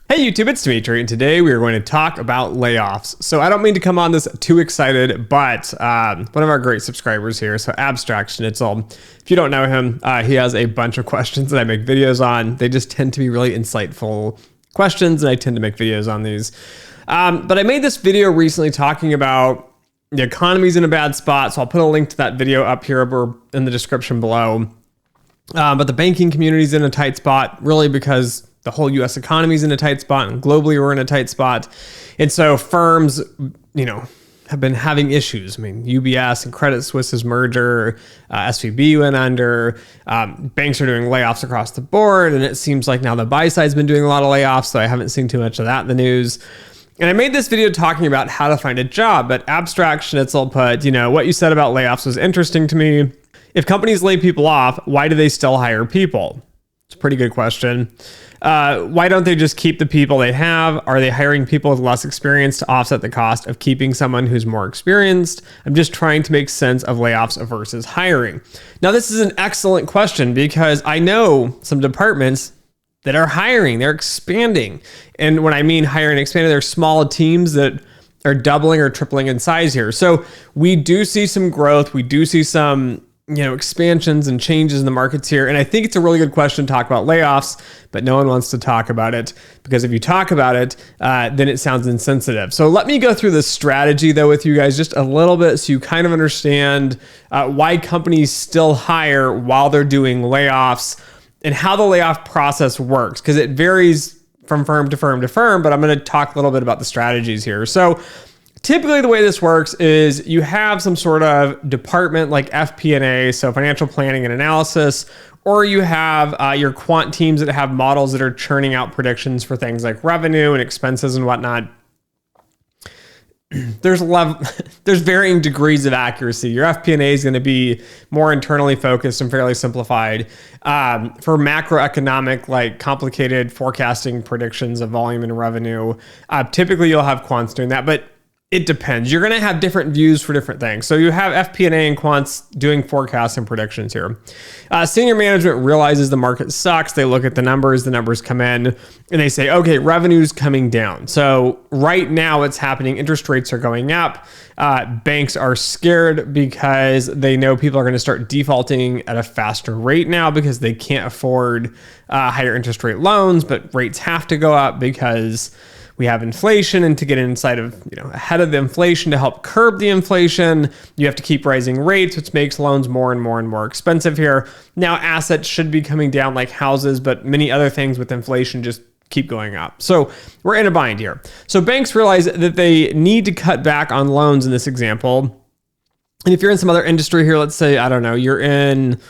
Hey YouTube, it's Dimitri, and today we are going to talk about layoffs. So I don't mean to come on this too excited, but one of our great subscribers here, so Abstraction, if you don't know him, he has a bunch of questions that I make videos on. They just tend to be really insightful questions, and I tend to make videos on these. But I made this video recently talking about the economy's in a bad spot, so I'll put a link to that video up here or in the description below. But the banking community is in a tight spot, really because the whole US economy is in a tight spot, and globally we're in a tight spot. And so firms, have been having issues. I mean, UBS and Credit Suisse's merger, SVB went under, banks are doing layoffs across the board. And it seems like now the buy side's been doing a lot of layoffs, so I haven't seen too much of that in the news. And I made this video talking about how to find a job, but Abstraction, put, what you said about layoffs was interesting to me. If companies lay people off, why do they still hire people? It's a pretty good question. Why don't they just keep the people they have? Are they hiring people with less experience to offset the cost of keeping someone who's more experienced? I'm just trying to make sense of layoffs versus hiring. Now, this is an excellent question because I know some departments that are hiring, they're expanding. And when I mean hiring and expanding, they're small teams that are doubling or tripling in size here. So we do see some growth. We do see some expansions and changes in the markets here. And I think it's a really good question to talk about layoffs, but no one wants to talk about it because if you talk about it, then it sounds insensitive. So let me go through the strategy though with you guys just a little bit so you kind of understand why companies still hire while they're doing layoffs and how the layoff process works, because it varies from firm to firm to firm, but I'm going to talk a little bit about the strategies here. So typically the way this works is you have some sort of department like FP&A, so financial planning and analysis, or you have your quant teams that have models that are churning out predictions for things like revenue and expenses and whatnot. There's varying degrees of accuracy. Your FP&A is going to be more internally focused and fairly simplified. For macroeconomic, like complicated forecasting predictions of volume and revenue, typically you'll have quants doing that, but it depends. You're going to have different views for different things. So you have FP&A and quants doing forecasts and predictions here. Senior management realizes the market sucks. They look at the numbers come in, and they say, okay, revenue's coming down. So right now what's happening, interest rates are going up. Banks are scared because they know people are going to start defaulting at a faster rate now because they can't afford higher interest rate loans, but rates have to go up because we have inflation, and to get inside of, ahead of the inflation to help curb the inflation, you have to keep rising rates, which makes loans more and more and more expensive here. Now, assets should be coming down like houses, but many other things with inflation just keep going up. So we're in a bind here. So banks realize that they need to cut back on loans in this example. And if you're in some other industry here, let's say, you're in,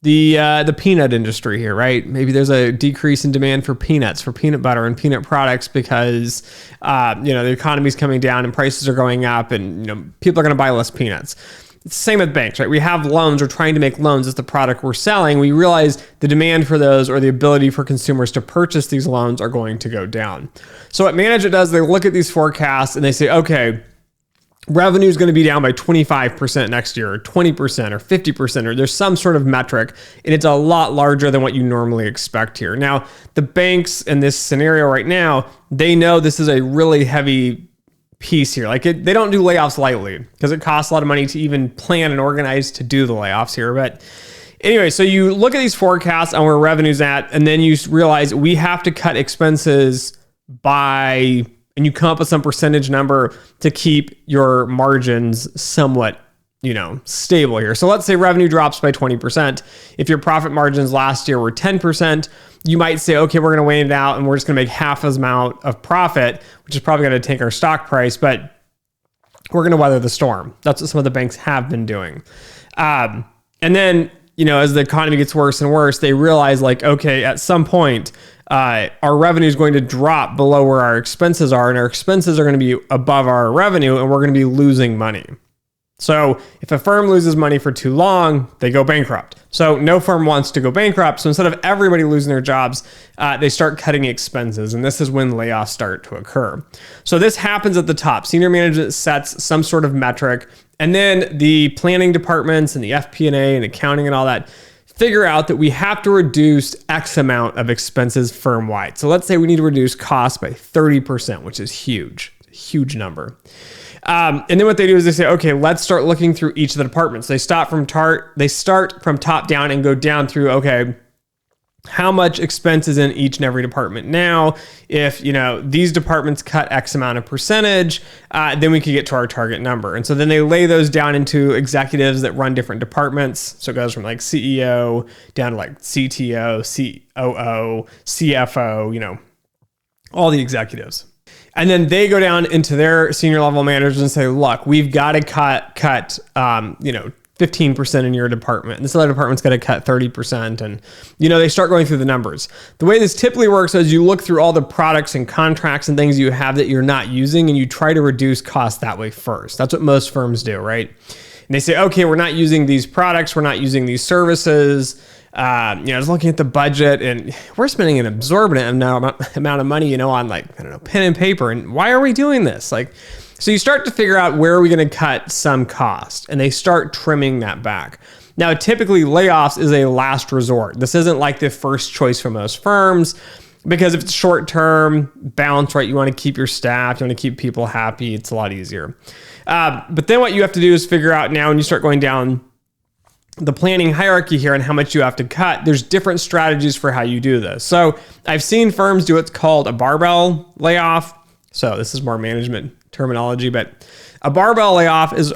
the peanut industry here, right? Maybe there's a decrease in demand for peanuts, for peanut butter and peanut products because, the economy's coming down and prices are going up and, people are going to buy less peanuts. It's the same with banks, right? We have loans. We're trying to make loans as the product we're selling. We realize the demand for those or the ability for consumers to purchase these loans are going to go down. So what management does, they look at these forecasts and they say, okay, revenue is going to be down by 25% next year, or 20% or 50%, or there's some sort of metric, and it's a lot larger than what you normally expect here. Now, the banks in this scenario right now, they know this is a really heavy piece here. They don't do layoffs lightly because it costs a lot of money to even plan and organize to do the layoffs here. But anyway, so you look at these forecasts on where revenue's at, and then you realize we have to cut expenses by, and you come up with some percentage number to keep your margins somewhat, stable here. So let's say revenue drops by 20%. If your profit margins last year were 10%, you might say, okay, we're going to weigh it out and we're just going to make half as amount of profit, which is probably going to tank our stock price, but we're going to weather the storm. That's what some of the banks have been doing. And then, as the economy gets worse and worse, they realize okay, at some point, our revenue is going to drop below where our expenses are, and our expenses are going to be above our revenue, and we're going to be losing money. So if a firm loses money for too long, they go bankrupt. So no firm wants to go bankrupt. So instead of everybody losing their jobs, they start cutting expenses. And this is when layoffs start to occur. So this happens at the top. Senior management sets some sort of metric. And then the planning departments and the FP&A and accounting and all that figure out that we have to reduce X amount of expenses firm-wide. So let's say we need to reduce costs by 30%, which is huge, huge number. And then what they do is they say, okay, let's start looking through each of the departments. They start from top down and go down through, okay, how much expense is in each and every department now? If, these departments cut X amount of percentage, then we could get to our target number. And so then they lay those down into executives that run different departments. So it goes from like CEO down to like CTO, COO, CFO, all the executives. And then they go down into their senior level managers and say, look, we've got to cut 15% in your department. And this other department's got to cut 30%. And, they start going through the numbers. The way this typically works is you look through all the products and contracts and things you have that you're not using, and you try to reduce costs that way first. That's what most firms do, right? And they say, okay, we're not using these products. We're not using these services. I was looking at the budget, and we're spending an absorbent amount of money, on pen and paper. And why are we doing this? So you start to figure out where are we going to cut some cost, and they start trimming that back. Now, typically layoffs is a last resort. This isn't like the first choice for most firms, because if it's short-term balance, right, you want to keep your staff, you want to keep people happy. It's a lot easier. But then what you have to do is figure out now, when you start going down the planning hierarchy here and how much you have to cut, there's different strategies for how you do this. So I've seen firms do what's called a barbell layoff. So this is more management terminology, but a barbell layoff is,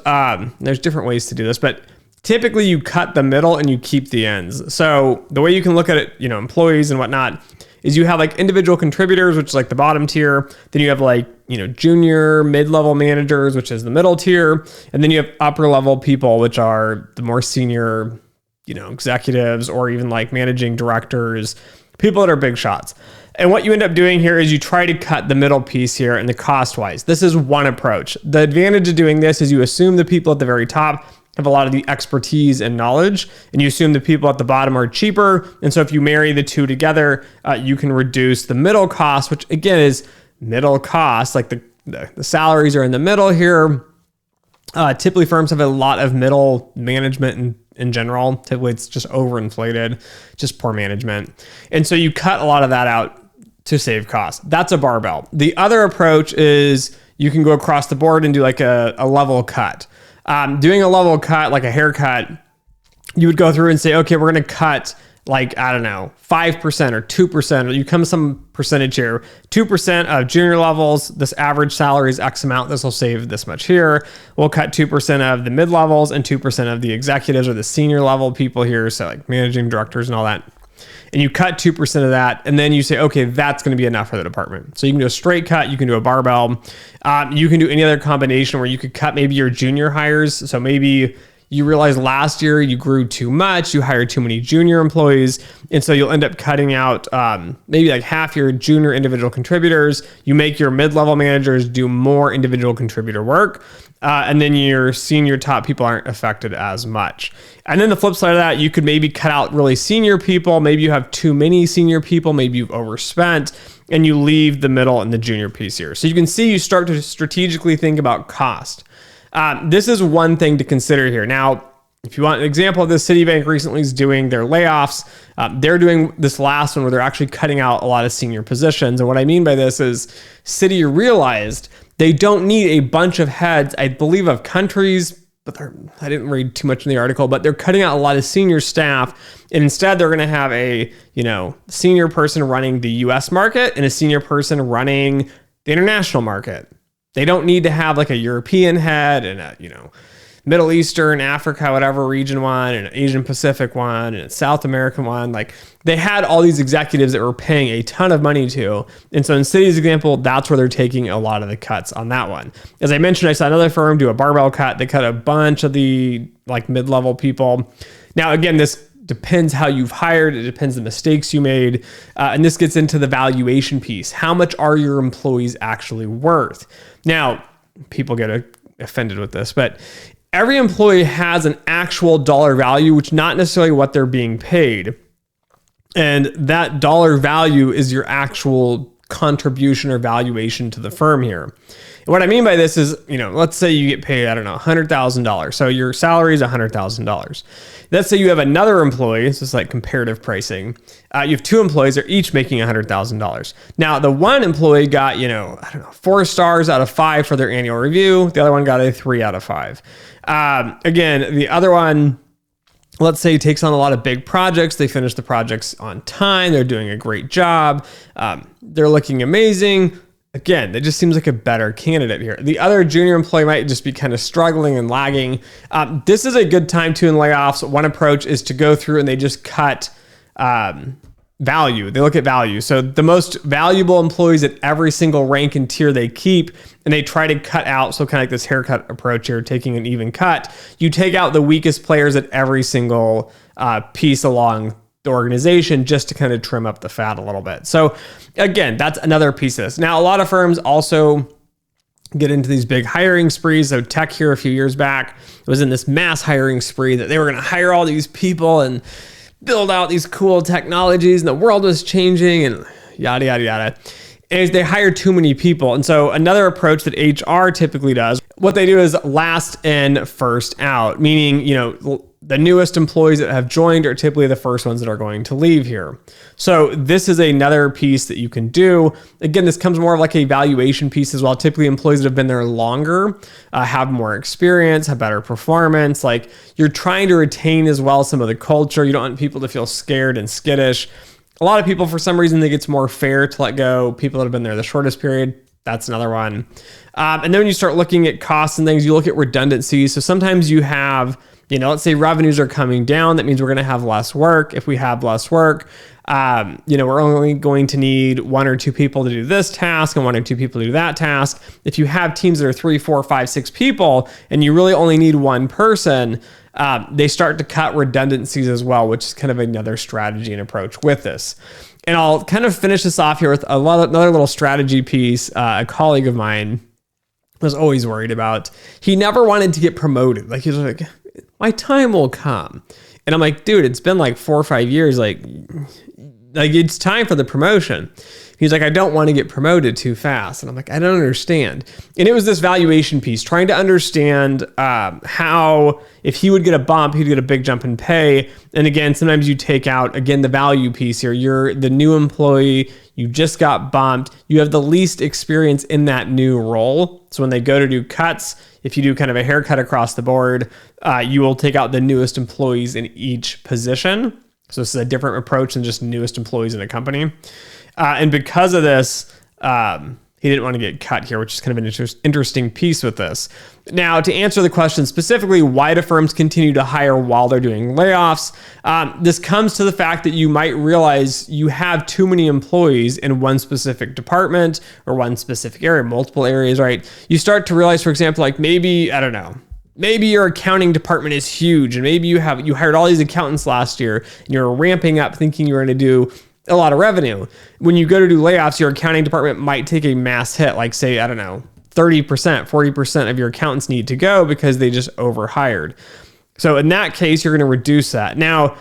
there's different ways to do this, but typically you cut the middle and you keep the ends. So the way you can look at it, employees and whatnot, is you have like individual contributors, which is like the bottom tier. Then you have like, junior, mid-level managers, which is the middle tier. And then you have upper level people, which are the more senior, executives, or even like managing directors, people that are big shots. And what you end up doing here is you try to cut the middle piece here and the cost wise. This is one approach. The advantage of doing this is you assume the people at the very top have a lot of the expertise and knowledge, and you assume the people at the bottom are cheaper. And so if you marry the two together, you can reduce the middle cost, which again is middle cost. Like the salaries are in the middle here. Typically firms have a lot of middle management in general. Typically it's just overinflated, just poor management. And so you cut a lot of that out to save costs. That's a barbell. The other approach is you can go across the board and do like a level cut. Doing a level cut, like a haircut, you would go through and say, okay, we're going to cut like, 5% or 2%, or you come some percentage here, 2% of junior levels, this average salary is X amount, this will save this much here. We'll cut 2% of the mid levels and 2% of the executives or the senior level people here. So like managing directors and all that. And you cut 2% of that. And then you say, okay, that's going to be enough for the department. So you can do a straight cut. You can do a barbell. You can do any other combination where you could cut maybe your junior hires. So maybe you realize last year you grew too much, you hired too many junior employees, and so you'll end up cutting out maybe like half your junior individual contributors. You make your mid-level managers do more individual contributor work, and then your senior top people aren't affected as much. And then the flip side of that, you could maybe cut out really senior people. Maybe you have too many senior people, maybe you've overspent, and you leave the middle and the junior piece here. So you can see you start to strategically think about cost. This is one thing to consider here. Now, if you want an example of this, Citibank recently is doing their layoffs. They're doing this last one where they're actually cutting out a lot of senior positions. And what I mean by this is Citi realized they don't need a bunch of heads, I believe, of countries, but I didn't read too much in the article, but they're cutting out a lot of senior staff. And instead, they're going to have a, senior person running the US market and a senior person running the international market. They don't need to have like a European head and a, Middle Eastern, Africa, whatever region one, and an Asian Pacific one, and a South American one. Like they had all these executives that were paying a ton of money to. And so in Citi's example, that's where they're taking a lot of the cuts on that one. As I mentioned, I saw another firm do a barbell cut. They cut a bunch of the like mid-level people. Now, again, this depends how you've hired. It depends the mistakes you made. And this gets into the valuation piece. How much are your employees actually worth? Now, people get offended with this, but every employee has an actual dollar value, which not necessarily what they're being paid. And that dollar value is your actual contribution or valuation to the firm here. And what I mean by this is, let's say you get paid, I don't know, $100,000. So your salary is $100,000. Let's say you have another employee. This is like comparative pricing. You have two employees. They're each making $100,000. Now, the one employee got, 4 stars out of 5 for their annual review. The other one got a 3 out of 5. Again, the other one, let's say, takes on a lot of big projects. They finish the projects on time. They're doing a great job. They're looking amazing. Again, that just seems like a better candidate here. The other junior employee might just be kind of struggling and lagging. This is a good time to in layoffs. One approach is to go through and they just cut value. They look at value. So the most valuable employees at every single rank and tier they keep, and they try to cut out. So kind of like this haircut approach here, taking an even cut. You take out the weakest players at every single piece along the organization just to kind of trim up the fat a little bit. So again, that's another piece of this. Now, a lot of firms also get into these big hiring sprees. So tech here a few years back was in this mass hiring spree that they were going to hire all these people and build out these cool technologies, and the world was changing and yada, yada, yada. And they hire too many people. And so another approach that HR typically does, what they do is last in, first out, meaning, the newest employees that have joined are typically the first ones that are going to leave here. So this is another piece that you can do. Again, this comes more of like a valuation piece as well. Typically employees that have been there longer, have more experience, have better performance. Like, you're trying to retain as well some of the culture. You don't want people to feel scared and skittish. A lot of people, for some reason, think it's more fair to let go people that have been there the shortest period. That's another one. And then when you start looking at costs and things, you look at redundancies. So sometimes you have, let's say revenues are coming down. That means we're going to have less work. If we have less work, we're only going to need 1 or 2 people to do this task and 1 or 2 people to do that task. If you have teams that are 3, 4, 5, 6 people, and you really only need 1 person, they start to cut redundancies as well, which is kind of another strategy and approach with this. And I'll kind of finish this off here with another little strategy piece. A colleague of mine was always worried about. He never wanted to get promoted. Like, he was like, my time will come. And I'm like, dude, it's been like 4 or 5 years. Like it's time for the promotion. He's like, I don't want to get promoted too fast. And I'm like, I don't understand. And it was this valuation piece, trying to understand how, if he would get a bump, he'd get a big jump in pay. And again, sometimes you take out, again, the value piece here. You're the new employee. You just got bumped. You have the least experience in that new role. So when they go to do cuts, if you do kind of a haircut across the board, you will take out the newest employees in each position. So this is a different approach than just newest employees in a company. And because of this, he didn't want to get cut here, which is kind of an interesting piece with this. Now, to answer the question specifically, why do firms continue to hire while they're doing layoffs? This comes to the fact that you might realize you have too many employees in one specific department or one specific area, multiple areas, right? You start to realize, for example, like maybe, I don't know, maybe your accounting department is huge, and maybe you hired all these accountants last year, and you're ramping up thinking you're going to do a lot of revenue. When you go to do layoffs, your accounting department might take a mass hit, like say, I don't know, 30%, 40% of your accountants need to go because they just overhired. So in that case, you're going to reduce that. Now,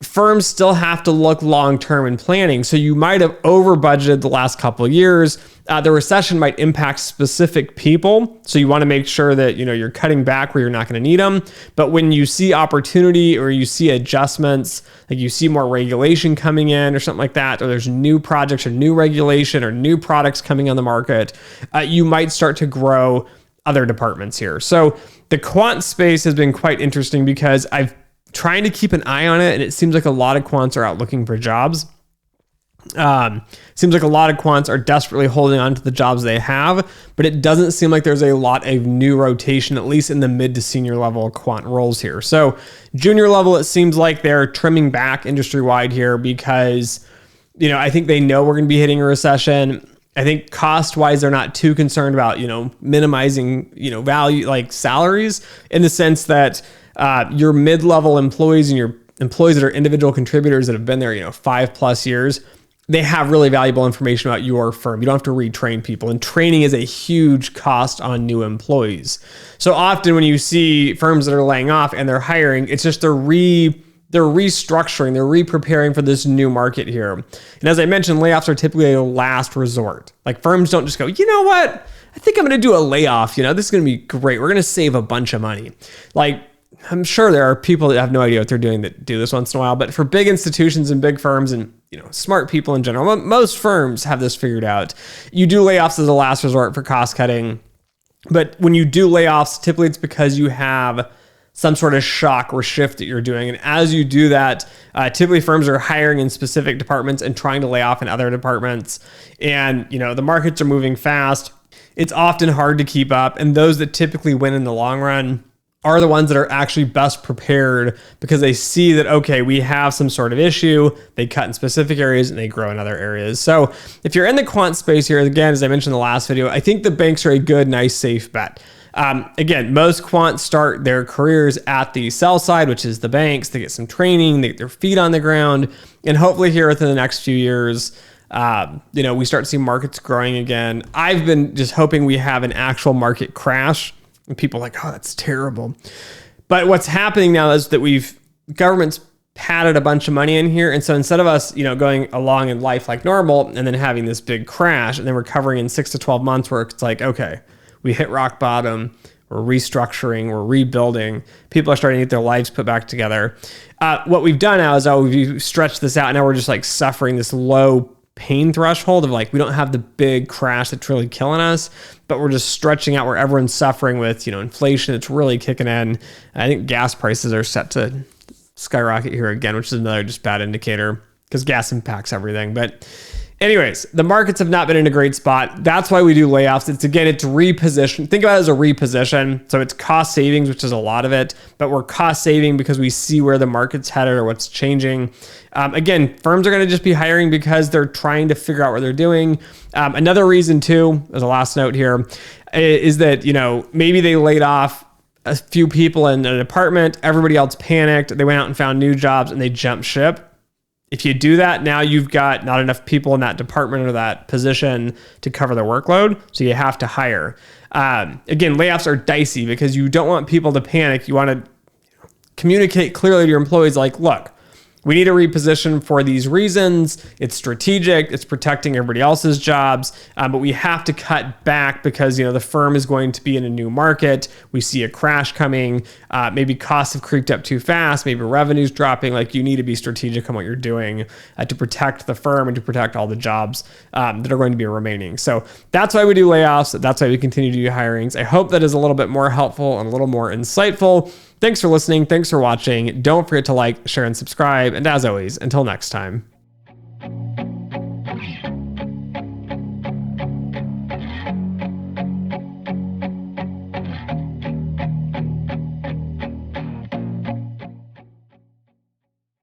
firms still have to look long-term in planning. So you might have over budgeted the last couple of years. The recession might impact specific people. So you want to make sure that, you're cutting back where you're not going to need them. But when you see opportunity or you see adjustments, like you see more regulation coming in or something like that, or there's new projects or new regulation or new products coming on the market, you might start to grow other departments here. So the quant space has been quite interesting because I've trying to keep an eye on it, and it seems like a lot of quants are out looking for jobs. Seems like a lot of quants are desperately holding on to the jobs they have, but it doesn't seem like there's a lot of new rotation, at least in the mid to senior level quant roles here. So junior level, it seems like they're trimming back industry-wide here because, I think they know we're going to be hitting a recession. I think cost-wise, they're not too concerned about, minimizing, value, like salaries, in the sense that your mid-level employees and your employees that are individual contributors that have been there, 5+ years, they have really valuable information about your firm. You don't have to retrain people, and training is a huge cost on new employees. So often when you see firms that are laying off and they're hiring, it's just they're they're restructuring, they're re-preparing for this new market here. And as I mentioned, layoffs are typically a last resort. Like firms don't just go, you know what? I think I'm going to do a layoff. This is going to be great. We're going to save a bunch of money. Like, I'm sure there are people that have no idea what they're doing that do this once in a while, but for big institutions and big firms and smart people in general, most firms have this figured out. You do layoffs as a last resort for cost cutting, but when you do layoffs, typically it's because you have some sort of shock or shift that you're doing. And as you do that, typically firms are hiring in specific departments and trying to lay off in other departments. And, the markets are moving fast. It's often hard to keep up. And those that typically win in the long run are the ones that are actually best prepared because they see that, okay, we have some sort of issue. They cut in specific areas and they grow in other areas. So if you're in the quant space here, again, as I mentioned in the last video, I think the banks are a good, nice, safe bet. Again, most quants start their careers at the sell side, which is the banks. They get some training, they get their feet on the ground, and hopefully here within the next few years, we start to see markets growing again. I've been just hoping we have an actual market crash. And people are like, oh, that's terrible. But what's happening now is that government's patted a bunch of money in here. And so instead of us, going along in life like normal and then having this big crash and then recovering in 6 to 12 months where it's like, okay, we hit rock bottom, we're restructuring, we're rebuilding. People are starting to get their lives put back together. What we've done now is we've stretched this out. Now we're just like suffering this low pain threshold of like, we don't have the big crash that's really killing us, but we're just stretching out where everyone's suffering with, inflation that's really kicking in. I think gas prices are set to skyrocket here again, which is another just bad indicator because gas impacts everything. But anyways, the markets have not been in a great spot. That's why we do layoffs. It's reposition. Think about it as a reposition. So it's cost savings, which is a lot of it, but we're cost saving because we see where the market's headed or what's changing. Again, firms are going to just be hiring because they're trying to figure out what they're doing. Another reason too, as a last note here, is that, maybe they laid off a few people in a department, everybody else panicked, they went out and found new jobs and they jumped ship. If you do that, now you've got not enough people in that department or that position to cover the workload, so you have to hire. Again, layoffs are dicey because you don't want people to panic. You want to communicate clearly to your employees like, look, we need a reposition for these reasons. It's strategic. It's protecting everybody else's jobs. But we have to cut back because, the firm is going to be in a new market. We see a crash coming. Maybe costs have creeped up too fast. Maybe revenue's dropping. Like you need to be strategic on what you're doing to protect the firm and to protect all the jobs that are going to be remaining. So that's why we do layoffs. That's why we continue to do hirings. I hope that is a little bit more helpful and a little more insightful. Thanks for listening. Thanks for watching. Don't forget to like, share, and subscribe. And as always, until next time.